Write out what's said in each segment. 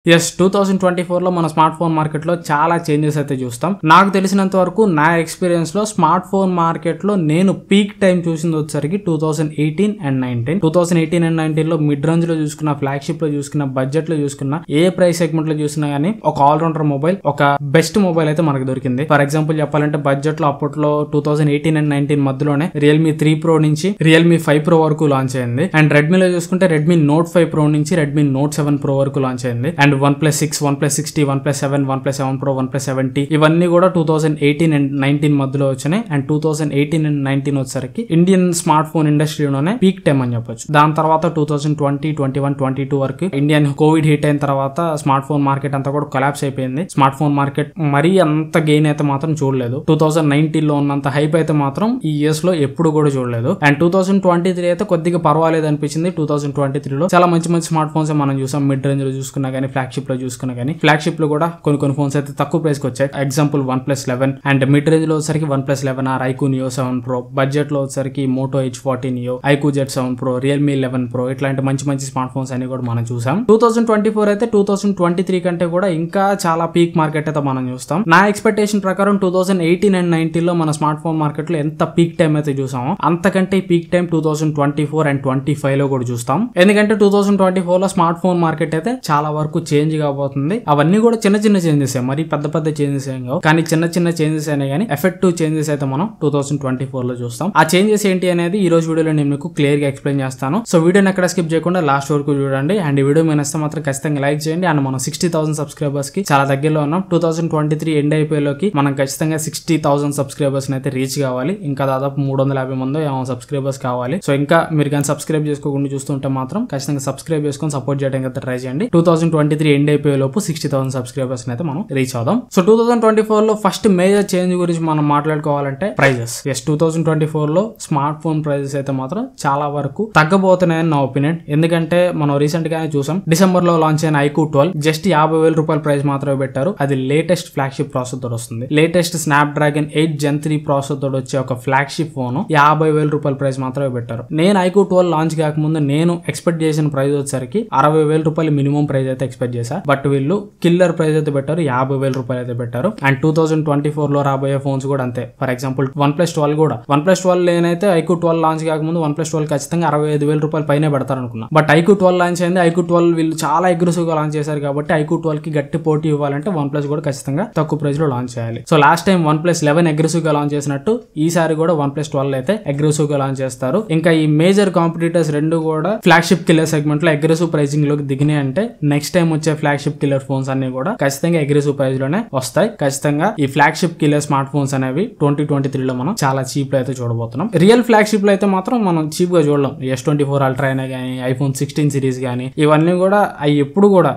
Yes 2024 లో మన smart phone market లో చాలా చేంజెస్ అయితే చూస్తాం. నాకు తెలిసినంత వరకు నా ఎక్స్పీరియన్స్ లో స్మార్ట్ ఫోన్ మార్కెట్ లో నేను పీక్ టైం చూసింది వచ్చేసరికి 2018 and 19. 2018 and 19 లో మిడ్ రేంజ్ లో చూసుకున్న, ఫ్లాగ్షిప్ లో చూసుకున్న, బడ్జెట్ లో చూసుకున్న, ఏ ప్రైస్ సెగ్మెంట్ లో చూసినా గానీ ఒక ఆల్రౌండర్ మొబైల్, ఒక బెస్ట్ మొబైల్ అయితే మనకు దొరికింది. ఫర్ ఎగ్జాంపుల్ చెప్పాలంటే బడ్జెట్ లో అప్పట్లో 2018 and 19 మధ్యలోనే రియల్మీ 3 Pro నుంచి రియల్మీ 5 Pro వరకు లాంచ్ అయింది. అండ్ రెడ్మీలో చూసుకుంటే రెడ్మీ నోట్ 5 Pro నుంచి రెడ్మీ నోట్ 7 Pro వరకు లాంచ్ అయింది. And OnePlus 6, OnePlus 60, OnePlus 7, OnePlus 7 Pro, OnePlus 7T ఇవన్నీ కూడా 2018 and 19 మధ్యలో వచ్చినాయి. అండ్ 2018 and 19 వచ్చేసరికి ఇండియన్ స్మార్ట్ ఫోన్ ఇండస్ట్రీలోనే పీక్ టైం అని చెప్పొచ్చు. దాని తర్వాత 2020, 21, 22 వరకు ఇండియన్ కోవిడ్ హిట్ అయిన తర్వాత స్మార్ట్ ఫోన్ మార్కెట్ అంతా కూడా కొలాప్స్ అయిపోయింది. స్మార్ట్ ఫోన్ మార్కెట్ మరీ అంత గెయిన్ అయితే మాత్రం చూడలేదు. 2019 లో ఉన్నంత హైప్ అయితే మాత్రం ఈ ఇయర్స్ లో ఎప్పుడు కూడా చూడలేదు. అండ్ 2023 అయితే కొద్దిగా పర్వాలేదు అనిపించింది. 2023 లో చాలా మంచి మంచి స్మార్ట్ ఫోన్స్ మనం చూసాం. మిడ్ రేంజ్ లో చూసుకున్నా గానీ, ఫ్లాగ్షిప్ లో చూసుకున్నా గానీ, ఫ్లాగ్షిప్ లో కూడా కొన్ని ఫోన్స్ అయితే తక్కువ ప్రైస్ కి వచ్చాయి. Example OnePlus 11 and mid range లో వచ్చరికి OnePlus 11R, iQOO Neo 7 Pro, budget లో వచ్చరికి Moto H40 Neo, iQOO Z7 Pro, Realme 11 Pro ఇట్లాంటి మంచి మంచి స్మార్ట్ ఫోన్స్ అన్ని కూడా మనం చూసాం. 2024 అయితే 2023 కంటే కూడా ఇంకా చాలా పీక్ మార్కెట్ అయితే మనం చూస్తాం. నా ఎక్స్పెక్టేషన్ ప్రకారం 2018 and 19 లో మన స్మార్ట్ ఫోన్ మార్కెట్ లో ఎంత పీక్ టైం అయితే చూసామో అంతకంటే పీక్ టైం 2024 and 25 లో కూడా చూస్తాం. ఎందుకంటే 2024 లో స్మార్ట్ ఫోన్ మార్కెట్ అయితే చాలా వరకు చేంజ్ కాబోతుంది. అవన్నీ కూడా చిన్న చిన్న చేంజెస్, మరి పెద్ద పెద్ద చేంజెస్ ఏం కావు, కానీ చిన్న చిన్న చేంజెస్ అయినా కానీ ఎఫెక్టివ్ చేంజెస్ అయితే మనం 2024 లో చూస్తాం. ఆ చేంజెస్ ఏంటి అనేది ఈ రోజు వీడియోలో నేను మీకు క్లియర్ గా ఎక్స్ప్లెయిన్ చేస్తాను. సో వీడియోని ఎక్కడ స్కిప్ చేయకుండా లాస్ట్ వరకు చూడండి. అండ్ ఈ వీడియో మీ నచ్చితే మాత్రం ఖచ్చితంగా లైక్ చేయండి. అండ్ మనం 60,000 సబ్స్క్రైబర్స్ కి చాలా దగ్గరలో ఉన్నాం. 2023 ఎండ్ అయిపోయేలోకి మనం ఖచ్చితంగా 60,000 సబ్స్క్రైబర్స్ అయితే రీచ్ కావాలి. ఇంకా దాదాపు 350 మంది సబ్స్క్రైబర్స్ కావాలి. సో ఇంకా మీరు కానీ సబ్స్క్రైబ్ చేసుకోకుండా చూస్తుంటే మాత్రం ఖచ్చితంగా సబ్స్క్రైబ్ చేసుకొని సపోర్ట్ చేయడానికి అయితే ట్రై చేయండి. 2023 ఎండ్ అయిపోయే లోపు 60,000 సబ్స్క్రైబర్స్ అయితే మనం రీచ్ అవుదాం. సో 2024 లో ఫస్ట్ మేజర్ చేంజ్ గురించి మనం మాట్లాడుకోవాలంటే ప్రైజెస్. ఎస్ 2024 లో స్మార్ట్ ఫోన్ ప్రైజెస్ అయితే మాత్రం చాలా వరకు తగ్గబోతున్నాయని నా ఒపీనియన్. ఎందుకంటే మనం రీసెంట్ గానే చూసాం, డిసెంబర్ లో లాంచ్ అయిన iQOO 12 జస్ట్ 50,000 రూపాయల ప్రైస్ మాత్రమే పెట్టారు. అది లేటెస్ట్ ఫ్లాగ్షిప్ ప్రాసెసర్ తోటి వస్తుంది. లేటెస్ట్ స్నాప్డ్రాగన్ 8 Gen 3 ప్రాసెసర్ తోటి వచ్చే ఒక ఫ్లాగ్షిప్ ఫోన్ 50,000 రూపాయల ప్రైస్ మాత్రమే పెట్టారు. నేను iQOO 12 లాంచ్ కాకముందు నేను ఎక్స్పెక్ట్ చేసిన ప్రైస్ వచ్చేసరికి 60,000 రూపాయలు మినిమం ప్రైస్ అయితే ఎక్స్పెక్ట్ చేశా. బట్ వీళ్ళు కిల్లర్ ప్రైస్ అయితే పెట్టారు, 50,000 రూపాయలు అయితే పెట్టారు. అండ్ 2024 లో రాబోయే ఫోన్స్ కూడా అంతే. ఫర్ ఎగ్జాంపుల్ OnePlus 12 కూడా, OnePlus 12 నేనైతే iQOO 12 లాంచ్ కాకముందు OnePlus 12 ఖచ్చితంగా 65,000 రూపాయలు పైన పెడతారు అనుకున్నా. బట్ iQOO 12 లాంచ్ అయింది. iQOO 12 వీళ్ళు చాలా అగ్రెసివ్ గా లాంచ్ చేశారు కాబట్టి iQOO 12 కి గట్టి పోటీ ఇవ్వాలంటే OnePlus కూడా ఖచ్చితంగా తక్కువ ప్రైస్ లో లాంచ్ చేయాలి. So last time OnePlus 11 aggressive గా లాంచ్ చేసినట్టు ఈసారి కూడా OnePlus 12 అయితే అగ్రెసివ్ గా లాంచ్ చేస్తారు. ఇంకా ఈ మేజర్ కాంపిటీటర్స్ రెండు కూడా ఫ్లాగ్షిప్ కిల్లర్ సెగ్మెంట్ లో అగ్రెసివ్ ప్రైసింగ్ లోకి దిగినాయి అంటే నెక్స్ట్ టైం వచ్చే ఫ్లాగ్షిప్ కిల్లర్ ఫోన్స్ అన్ని కూడా ఖచ్చితంగా అగ్రెసివ్ ప్రైస్ లోనే వస్తాయి. ఖచ్చితంగా ఈ ఫ్లాగ్షిప్ కిల్లర్ స్మార్ట్ ఫోన్స్ అనేవి 2023 లో మనం చాలా చీప్ లో అయితే చూడబోతున్నాం. రియల్ ఫ్లాగ్షిప్ లో అయితే మాత్రం మనం చీప్ గా చూడలేం. S24 Ultra అయినా కానీ, iPhone 16 సిరీస్ కానీ, ఇవన్నీ కూడా అవి ఎప్పుడు కూడా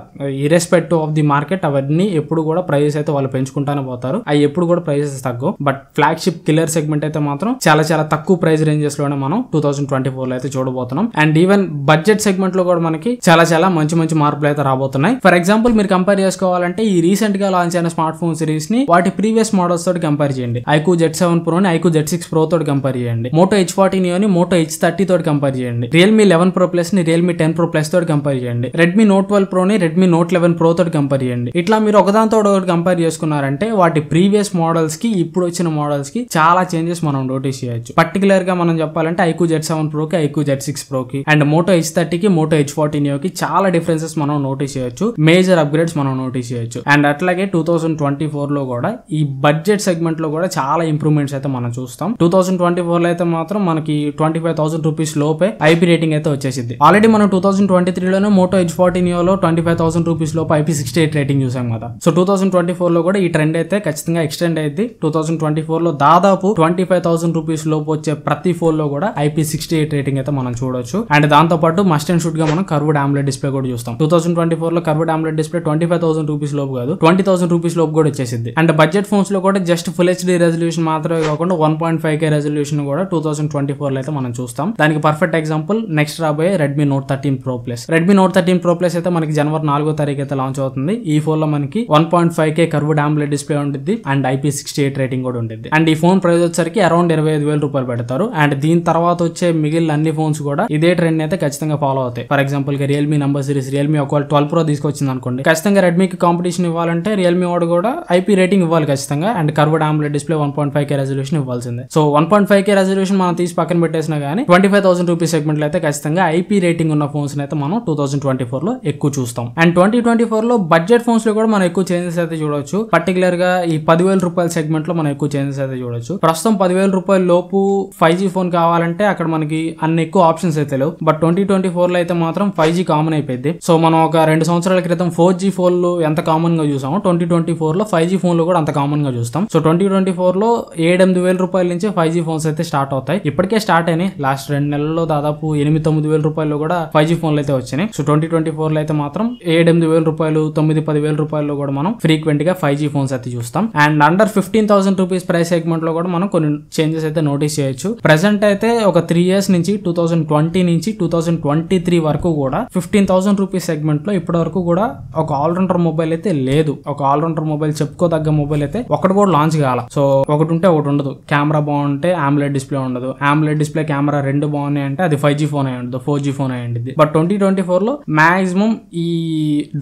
ఇర్రెస్పెక్టివ్ ఆఫ్ ది మార్కెట్ అవన్నీ ఎప్పుడు కూడా ప్రైస్ అయితే వాళ్ళు పెంచుకుంటానే పోతారు. అవి ఎప్పుడు కూడా ప్రైసెస్ తగ్గవు. బట్ ఫ్లాగ్షిప్ కిల్లర్ సెగ్మెంట్ అయితే మాత్రం చాలా చాలా తక్కువ ప్రైస్ రేంజెస్ లోనే మనం 2024 లో అయితే చూడబోతున్నాం. అండ్ ఈవెన్ బడ్జెట్ సెగ్మెంట్ లో కూడా మనకి చాలా చాలా మంచి మంచి మార్పులు అయితే రాబోతున్నాయి. ఫర్ ఎగ్జాంపుల్ మీరు కంపేర్ చేసుకోవాలంటే ఈ రీసెంట్ గా లాంచ్ అయిన స్మార్ట్ ఫోన్ సిరీస్ ని వాటి ప్రీవియస్ మోడల్స్ తోటి కంపేర్ చేయండి. iQOO Z7 Pro ని iQOO Z6 Pro తోటి కంపేర్ చేయండి. Moto H40 Neo ని Moto H30 తోటి కంపేర్ చేయండి. Realme 11 Pro Plus ని Realme 10 Pro Plus తోటి కంపేర్ చేయండి. Redmi Note 12 Pro ని Redmi Note 11 Pro తోటి కంపేర్ చేయండి. ఇట్లా మీరు ఒకదాంతో ఒకటి కంపేర్ చేసుకున్నారంటే వాటి ప్రీవియస్ మోడల్స్ కి ఇప్పుడు వచ్చిన మోడల్స్ కి చాలా చేంజెస్ మనం నోటీస్ చేయొచ్చు. పర్టికులర్ గా మనం చెప్పాలంటే iQOO Z7 Pro కి iQOO Z6 Pro కి అండ్ Moto H30 కి Moto H40 Neo కి చాలా డిఫరెన్సెస్ మనం నోటీస్ చేయొచ్చు. మేజర్ అప్గ్రేడ్స్ మనం నోటీస్ చేయొచ్చు. అండ్ అట్లాగే 2024 లో కూడా ఈ బడ్జెట్ సెగ్మెంట్ లో కూడా చాలా ఇంప్రూవ్మెంట్స్ అయితే మనం చూస్తాం. 2024 లో అయితే మాత్రం మనకి 25,000 రూపీస్ లోపే ఐపీ రేటింగ్ అయితే వచ్చేసింది. ఆల్రెడీ మనం 2023 లోనే Moto H40 Neo లో 25,000 రూపీస్ లోపు IP68 రేటింగ్ చూసాం కదా. సో 2024 లో కూడా ఈ ట్రెండ్ అయితే ఖచ్చితంగా ఎక్స్టెండ్ అయింది. 2024 లో దాదాపు 25,000 రూపీస్ లోపు వచ్చే ప్రతి ఫోన్ లో కూడా IP68 రేటింగ్ అయితే మనం చూడొచ్చు. అండ్ దాంతో పాటు మస్ట్ అండ్ షుడ్ గా మనం కర్వ్డ్ AMOLED డిస్ప్లే కూడా చూస్తాం. 2024 లో కర్వ్డ్ AMOLED డిస్ప్లే 25,000 రూపీస్ లోపు కాదు, 20,000 రూపీస్ లోపు కూడా వచ్చేసింది. అండ్ బడ్జెట్ ఫోన్స్ లో కూడా జస్ట్ ఫుల్ HD రెజల్యూషన్ మాత్రమే కాకుండా 1.5K రెజల్యూషన్ కూడా 2024 లో అయితే మనం చూస్తాం. దానికి పర్ఫెక్ట్ ఎగ్జాంపుల్ నెక్స్ట్ రాబోయే Redmi Note 13 Pro Plus. Redmi Note 13 Pro Plus అయితే మనకి జనవరి 4వ తారీఖు అయితే లాంచ్ అవుతుంది. ఈ ఫోన్ లో మనకి 1.5K కర్వ్డ్ AMOLED డిస్ప్లే ఉంటుంది అండ్ IP68 రేటింగ్ కూడా ఉంటుంది. అండ్ ఈ ఫోన్ ప్రైస్ వచ్చరికి అరౌండ్ 25,000 రూపాయలు పెడతారు. అండ్ దీని తర్వాత వచ్చే మిగిలిన అన్ని ఫోన్స్ కూడా ఇదే ట్రెండ్ అయితే ఖచ్చితంగా ఫాలో అవుతాయి. ఫర్ ఎగ్జాంపుల్ గా రియల్మీ నంబర్ సిరీస్, రియల్మీ ఒకవేళ 12 Pro తీసుకొచ్చింది అనుకోండి, ఖచ్చితంగా రెడ్మీకి కాంపిటీషన్ ఇవ్వాలంటే రియల్మీ వాడు కూడా ఐపీ రేటింగ్ ఇవ్వాలి ఖచ్చితంగా. And curved AMOLED display 1.5K resolution ఇవ్వాల్సిందే. సో 1.5K రెజల్యూషన్ మనం తీసి పక్కన పెట్టేసినా గానీ 25,000 రూపీస్ సెగ్మెంట్ లో అయితే ఖచ్చితంగా ఐపీ రేటింగ్ ఉన్న ఫోన్స్ అయితే మనం 2024 లో ఎక్కువ చూస్తాం. అండ్ 2024 లో బడ్జెట్ ఫోన్స్ లో కూడా మనం ఎక్కువ చేంజెస్ అయితే చూడొచ్చు. పర్టికులర్ గా ఈ 10,000 రూపాయల సెగ్మెంట్ లో మనం ఎక్కువ చేంజెస్ అయితే చూడొచ్చు. ప్రస్తుతం 10,000 రూపాయల లోపు 5G ఫోన్ కావాలంటే అక్కడ మనకి అన్ని ఎక్కువ ఆప్షన్స్ అయితే లేవు. బట్ 2024 లో అయితే మాత్రం 5G కామన్ అయిపోయింది. సో మనం ఒక 2 సంవత్సరాల క్రితం 4G ఫోన్లు ఎంత కామన్ గా చూసామో 2024 లో 5G ఫోన్లు కూడా అంత కామన్ గా చూస్తాం. సో 2024 లో 7-8,000 రూపాయల నుంచి 5G ఫోన్స్ అయితే స్టార్ట్ అవుతాయి. ఇప్పటికే స్టార్ట్ అయినాయి. లాస్ట్ 2 నెలల్లో దాదాపు 8-9,000 రూపాయలు కూడా 5G ఫోన్లు అయితే వచ్చినాయి. సో 2024 లో అయితే మాత్రం 7-8,000 రూపాయలు 9-10,000 రూపాయలు కూడా మనం ఫ్రీక్వెంట్ గా 5G ఫోన్స్ అయితే చూస్తాం. And under 15,000 rupees price segment లో కూడా మనం కొన్ని చేంజెస్ అయితే నోటీస్ చేయొచ్చు. ప్రెసెంట్ అయితే ఒక 3 years నుంచి 2020 నుంచి 2023 వరకు కూడా 15,000 రూపీస్ సెగ్మెంట్ లో ఇప్పటి వరకు కూడా ఒక ఆల్రౌండర్ మొబైల్ అయితే లేదు. ఒక ఆల్రౌండర్ మొబైల్ చెప్పుకోదగ్గ మొబైల్ అయితే ఒకటి కూడా లాంచ్ కాల. సో ఒకటి ఉంటే ఒకటి ఉండదు. కెమెరా బాగుంటే AMOLED డిస్ప్లే ఉండదు. AMOLED డిస్ప్లే కెమెరా 2 బాగున్నాయి అంటే అది 5G ఫోన్ అయి ఉండదు, 4G ఫోన్ అయి ఉంటుంది. బట్ 2024 లో మాక్సిమం ఈ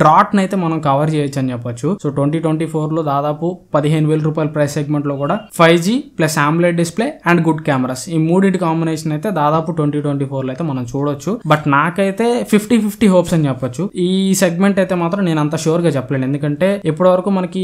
డ్రాట్ అయితే మనం కవర్ చేయొచ్చు అని చెప్పొచ్చు. సో 2024 లో దాదాపు 15,000 రూపాయల ప్రైస్ సెగ్మెంట్ లో కూడా 5G plus AMOLED display and good cameras ఈ మూడింటి కాంబినేషన్ అయితే దాదాపు 2024 లో అయితే మనం చూడొచ్చు. బట్ నాకైతే 50-50 హోప్స్ అని చెప్పొచ్చు. ఈ సెగ్మెంట్ అయితే మాత్రం నేను అంత షూర్ గా చెప్పలేను. ఎందుకంటే ఇప్పటి వరకు మనకి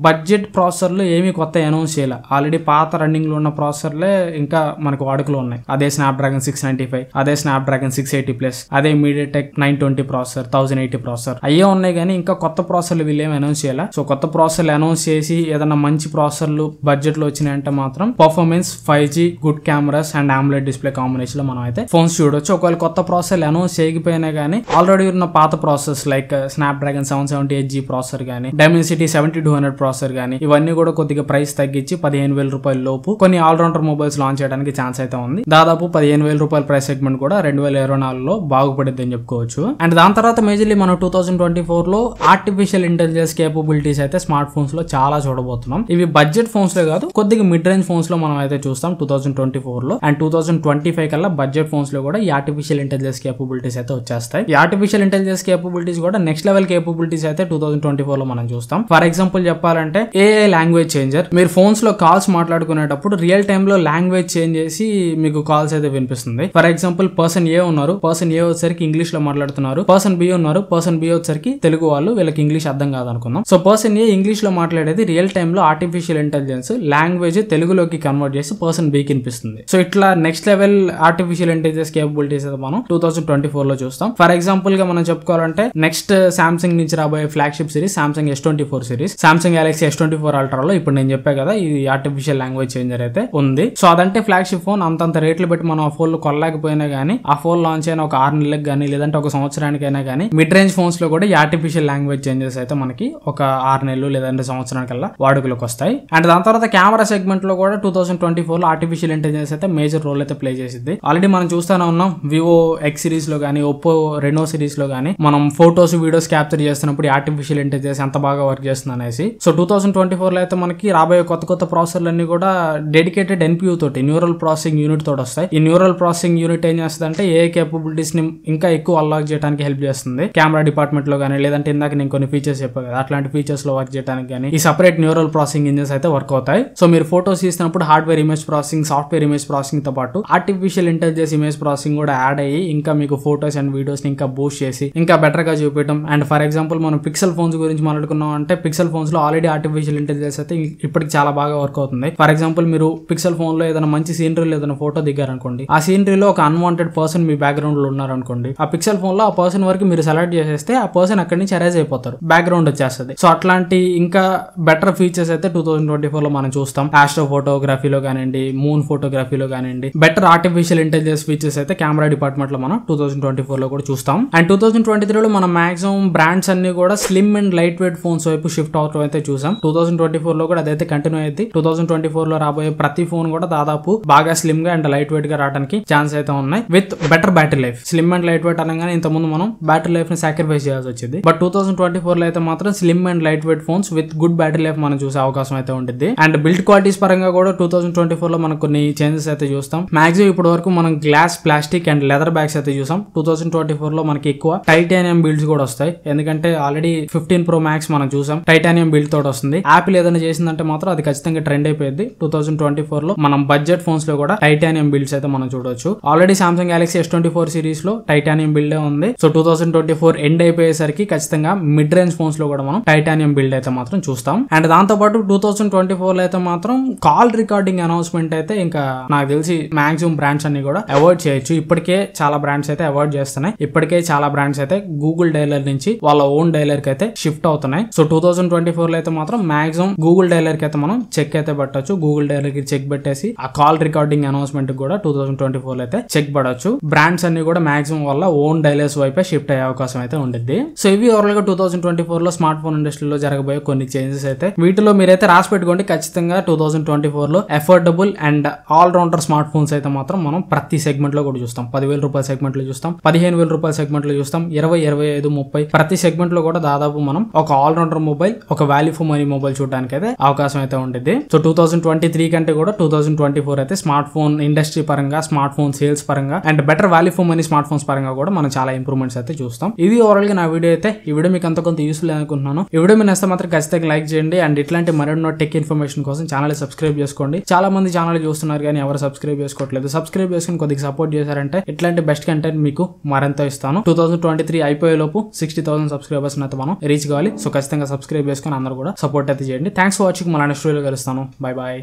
బడ్జెట్ ప్రాసెసర్లు ఏమీ కొత్త అనౌన్స్ చేయాలి. ఆల్రెడీ పాత రన్నింగ్ లో ఉన్న ప్రాసెసర్లే ఇంకా మనకు వాడుకలో ఉన్నాయి. అదే స్నాప్డ్రాగన్ 695, అదే స్నాప్డ్రాగన్ 680+, అదే MediaTek 920 ప్రాసెసర్, 1080 ప్రాసెసర్ అయ్యే ఉన్నాయి. కానీ ఇంకా కొత్త ప్రాసెసర్లు వీళ్ళు ఏమి అనౌన్స్ చేయాలి. సో కొత్త ప్రాసెసర్లు అనౌన్స్ చేసి ఏదైనా మంచి ప్రాసెసర్లు బడ్జెట్ లో వచ్చినాయంటే మాత్రం performance 5G good cameras and AMOLED display combination లో మనం అయితే ఫోన్స్ చూడొచ్చు. ఒకవేళ కొత్త ప్రాసెసర్లు అనౌన్స్ చేయకపోయినా కానీ ఆల్రెడీ ఉన్న పాత process like Snapdragon 778G processor కానీ, Dimensity 7200 ప్రాసెసర్ కానీ ఇవన్నీ కూడా కొద్దిగా ప్రైస్ తగ్గించి 15,000 రూపాయల లోపు కొన్ని ఆల్రౌండర్ మొబైల్స్ లాంచ్ చేయడానికి ఛాన్స్ అయితే ఉంది. దాదాపు 15,000 రూపాయల ప్రైస్ సెగ్మెంట్ కూడా 2024 లో బాగుపడింది అని చెప్పుకోవచ్చు. అండ్ దాని తర్వాత మేజర్లీ మనం 2024 లో ఆర్టిఫిషియల్ ఇంటెలిజెన్స్ కేపబిలిటీస్ అయితే స్మార్ట్ ఫోన్స్ లో చాలా చూడబోతున్నాం. ఇవి బడ్జెట్ ఫోన్స్ లో కాదు, కొద్దిగా మిడ్ రేంజ్ ఫోన్స్ లో మనం అయితే చూస్తాం 2024 లో. అండ్ 2025 కల్లా బడ్జెట్ ఫోన్స్ లో కూడా ఈ ఆర్టిఫిషియల్ ఇంటెలిజెన్స్ కేపబిలిటీస్ అయితే వచ్చేస్తాయి. ఈ ఆర్టిఫిషియల్ ఇంటెలిజెన్స్ కేపబిలిటీస్ కూడా నెక్స్ట్ లెవెల్ కేపబిలిటీస్ అయితే 2024 లో మనం చూస్తాం. ఫర్ ఎగ్జాంపుల్ చెప్పాలంటే AI లాంగ్వేజ్ చేంజర్. మీరు ఫోన్స్ లో కాల్స్ మాట్లాడుకునేటప్పుడు రియల్ టైమ్ లో లాంగ్వేజ్ చేంజ్ చేసి మీకు కాల్స్ అయితే వినిపిస్తుంది. ఫర్ ఎగ్జాంపుల్ పర్సన్ ఏ ఉన్నారు, పర్సన్ ఏ వచ్చేసరికి ఇంగ్లీష్ లో మాట్లాడుతున్నారు, పర్సన్ బి ఉన్నారు, పర్సన్ బి వచ్చేసరికి తెలుగు వాళ్ళు, వీళ్ళకి ఇంగ్లీష్ అర్థం కాదనుకుందాం. సో పర్సన్ ఏ ఇంగ్లీష్ లో మాట్లాడేది రియల్ టైమ్ లో ఆర్టిఫిషియల్ ఇంటెలిజెన్స్ లాంగ్వేజ్ తెలుగులోకి కన్వర్ట్ చేసి పర్సన్ బి కి వినిపిస్తుంది. సో ఇట్లా next level artificial intelligence capabilities అయితే మనం 2024 లో చూస్తాం. ఫర్ ఎగ్జాంపుల్ గా మనం చెప్పుకోవాలంటే నెక్స్ట్ సామ్సంగ్ నుంచి రాబోయే flagship series Samsung S24 series, Samsung Galaxy S24 ultra low ఇప్పుడు నేను చెప్పా కదా ఇది ఆర్టిఫిషియల్ లాంగ్వేజ్ చేంజర్ అయితే ఉంది. సో అదంటే ఫ్లాగ్షిప్ ఫోన్ అంతంత రేట్లు పెట్టి మనం ఆ ఫోన్ లో కొనలేకపోయినా గానీ ఆ ఫోన్ లాంచ్ అయిన ఒక 6 నెలలకు కానీ లేదంటే ఒక సంవత్సరానికైనా కానీ మిడ్ రేంజ్ ఫోన్స్ లో కూడా ఈ ఆర్టిఫిషియల్ లాంగ్వేజ్ చేంజెస్ అయితే మనకి ఒక 6 నెలలు లేదంటే సంవత్సరానికల్లా వాడుకలోకి వస్తాయి. అండ్ దాని తర్వాత కెమెరా సెగ్మెంట్ లో కూడా 2024 లో ఆర్టిఫిషియల్ ఇంటెలిజెన్స్ అయితే మేజర్ రోల్ అయితే ప్లే చేసింది. ఆల్రెడీ మనం చూస్తూనే ఉన్నాం వివో X సిరీస్ లో కానీ ఒప్పో రెనో సిరీస్ లో కానీ మనం ఫోటోస్ వీడియోస్ క్యాప్చర్ చేస్తున్నప్పుడు ఆర్టిఫిషియల్ ఇంటెలిజెన్స్ ఎంత బాగా వర్క్ చేస్తుంది అనేసి. సో 2024 లో అయితే మనకి రాబోయే కొత్త ప్రాసెసర్లన్నీ కూడా డెడికేటెడ్ NPU తోటి న్యూరల్ ప్రాసెసింగ్ యూనిట్ తోటి వస్తాయి. ఈ న్యూరల్ ప్రాసెసింగ్ యూనిట్ ఏం చేస్తుంది అంటే ఏ కేపబిలిటీస్ ని ఇంకా ఎక్కువ అన్లాక్ చేయడానికి హెల్ప్ చేస్తుంది. కెమెరా డిపార్ట్మెంట్ లో కానీ లేదంటే ఇందాక నేను కొన్ని ఫీచర్స్ చెప్పాను కదా అట్లాంటి ఫీచర్స్ లో వర్క్ చేయడానికి కానీ ఈ సెపరేట్ న్యూరల్ ప్రాసెసింగ్ ఇంజిన్స్ అయితే వర్క్ అవుతాయి. సో మీరు ఫోటోస్ తీసినప్పుడు hardware image processing, software image processing తో పాటు ఆర్టిఫిషియల్ ఇంటెలిజెన్స్ ఇమేజ్ ప్రాసెసింగ్ కూడా యాడ్ అయ్యి ఇంకా మీకు ఫోటోస్ అండ్ వీడియోస్ ని ఇంకా బూస్ట్ చేసి ఇంకా బెటర్ గా చూపించడం. అండ్ ఫర్ ఎగ్జాంపుల్ మనం పిక్సెల్ ఫోన్స్ గురించి మాట్లాడుకున్నాం అంటే పిక్సెల్ ఫోన్స్ లో ఆల్రెడీ ఆర్టిఫిషియల్ ఇంటెలిజెన్స్ అయితే ఇప్పటికి చాలా బాగా వర్క్ అవుతుంది. ఫర్ ఎగ్జాంపుల్ మీరు పిక్సెల్ ఫోన్ లో ఏదైనా మంచి సీనరీలో ఏదైనా ఫోటో దిగారనుకోండి, ఆ సీనరీలో ఒక అన్వాంటెడ్ పర్సన్ మీ బ్యాక్గ్రౌండ్ లో ఉన్నారనుకోండి, ఆ పిక్సెల్ ఫోన్ లో ఆ పర్సన్ వరకు మీరు సెలెక్ట్ చేసేస్తే ఆ పర్సన్ అక్కడి నుంచి అరేజ్ అయిపోతారు, బ్యాక్గ్రౌండ్ వచ్చేస్తుంది. సో అట్లాంటి ఇంకా బెటర్ ఫీచర్స్ అయితే 2024 లో మనం చూస్తాం. ఆస్ట్రో ఫోటోగ్రఫీలో కానివ్వండి, మూన్ ఫోటోగ్రఫీలో కానివ్వండి, బెటర్ ఆర్టిఫిషియల్ ఇంటెలిజెన్స్ ఫీచర్స్ అయితే కెమెరా డిపార్ట్మెంట్ లో మనం 2024 లో కూడా చూస్తాం. అండ్ 2023 లో మనం మాక్సిమం బ్రాండ్స్ అన్ని కూడా slim and light weight phones వైపు షిఫ్ట్ అవడం అయితే చూసాం. 2024 లో కూడా అదైతే కంటిన్యూ అయితే 2024 లో రాబోయే ప్రతి ఫోన్ కూడా దాదాపు బాగా స్లిమ్ గా అండ్ లైట్ వెయిట్ గా రావడానికి ఛాన్స్ అయితే ఉన్నాయి with better battery life. Slim and light weight అనగానే ఇంత ముందు మనం బ్యాటరీ లైఫ్ ని సాక్రిఫైస్ చేయాల్సి వచ్చింది. బట్ 2024 లో అయితే మాత్రం slim and light weight phones with good battery life మనం చూసే అవకాశం అయితే ఉంటుంది. అండ్ బిల్డ్ క్వాలిటీస్ పరంగా కూడా 2024 లో మనం కొన్ని చేంజెస్ అయితే చూస్తాం. మాక్సిమం ఇప్పటి వరకు మనం glass, plastic and leather bags అయితే చూసాం. 2024 లో మనకి ఎక్కువ టైటానియం బిల్డ్స్ కూడా వస్తాయి. ఎందుకంటే ఆల్రెడీ 15 Pro Max మనం చూసాం టైటానియం బిల్డ్ తోటి వస్తుంది. యాపిల్ ఏదైనా చేసిందంటే మాత్రం అది ఖచ్చితంగా ట్రెండ్ అయిపోయింది. 2024 లో మనం బడ్జెట్ ఫోన్స్ లో కూడా టైటానియం బిల్డ్స్ అయితే మనం చూడొచ్చు. Already Samsung Galaxy S24 series లో టైటానియం బిల్డ్ ఉంది. సో 2024 ఎండ్ అయిపోయేసరికి ఖచ్చితంగా మిడ్ రేంజ్ ఫోన్స్ లో కూడా మనం టైటానియం బిల్డ్ అయితే మాత్రం చూస్తాం. అండ్ దాంతో పాటు 2024 లో అయితే మాత్రం కాల్ రికార్డింగ్ అనౌన్స్మెంట్ అయితే ఇంకా నాకు తెలిసి మాక్సిమం బ్రాండ్స్ అన్ని కూడా అవాయిడ్ చేయొచ్చు. ఇప్పటికే చాలా బ్రాండ్స్ అయితే అవాయిడ్ చేస్తున్నాయి. ఇప్పటికే చాలా బ్రాండ్స్ అయితే గూగుల్ డైలర్ నుంచి వాళ్ళ ఓన్ డైలర్ కి అయితే షిఫ్ట్ అవుతున్నాయి. సో 2024 లో అయితే మాత్రం మాక్సిమం గూగుల్ డైలర్ కి అయితే మనం చెక్ అయితే పెట్టచ్చు. గూగుల్ డైలర్ కి చెక్ పెట్టేసి ఆ కాల్ రికార్డింగ్ అనౌన్స్మెంట్ కూడా 2024 లో అయితే చెక్ పడవచ్చు. బ్రాండ్స్ అన్ని కూడా మాక్సిమం వల్ల ఓన్ డైలర్స్ వైపే షిఫ్ట్ అయ్యే అవకాశం అయితే ఉంటుంది. సో ఇవి ఓవరాల్ గా 2024 లో స్మార్ట్ ఫోన్ ఇండస్ట్రీలో జరగబోయే కొన్ని చేంజెస్ అయితే. వీటిలో మీరైతే రాసి పెట్టుకోండి. ఖచ్చితంగా 2024 లో affordable and all rounder smart phones అయితే మాత్రం మనం ప్రతి సెగ్మెంట్ లో కూడా చూస్తాం. 10,000 రూపాయల సెగ్మెంట్ లో చూస్తాం, 15,000 రూపాయల సెగ్మెంట్ లో చూస్తాం, 20, 25, 30 ప్రతి సెగ్మెంట్ లో కూడా దాదాపు మనం ఒక ఆల్ రౌండర్ మొబైల్, ఒక వాల్యూ ఫర్ మనీ మొబైల్ చూడడానికి అయితే అవకాశం అయితే ఉంటుంది. సో 2023 కంటే కూడా 2024 అయితే స్మార్ట్ ఫోన్ ఇండస్ట్రీ పరంగా, స్మార్ట్ ఫోన్ సేల్స్ పరంగా and better value for money smart phones పరంగా కూడా మనం చాలా ఇంప్రూవ్మెంట్స్ అయితే చూస్తాం. ఇది ఓవరాల్ గా నా వీడియో అయితే. ఈ వీడియో మీకు అంత కొంత యూస్ఫుల్ అనుకుంటున్నాను. ఈ వీడియో మీ నచ్చితే మాత్రం ఖచ్చితంగా లైక్ చేయండి. అండ్ ఇట్లాంటి మరెన్నో టెక్ ఇన్ఫర్మేషన్ కోసం ఛానల్ సబ్స్క్రైబ్ చేసుకోండి. చాలా మంది ఛానల్ చూస్తున్నారు కానీ ఎవరు సబ్స్క్రైబ్ చేసుకోవట్లేదు. సబ్స్క్రైబ్ చేసుకుని కొద్దిగా సపోర్ట్ చేశారంటే ఇట్లాంటి బెస్ట్ కంటెంట్ మీకు మరింత ఇస్తాను. 2023 అయిపోయే లోపు 60,000 సబ్స్క్రైబర్స్ అయితే మనం రీచ్ కావాలి. సో ఖచ్చితంగా సబ్స్క్రైబ్ చేసుకుని అందరూ కూడా సపోర్ట్ అయితే చేయండి. Thanks for watching. మళ్ళీ నెక్స్ట్ వీడియోలో కలుస్తాను. Bye bye.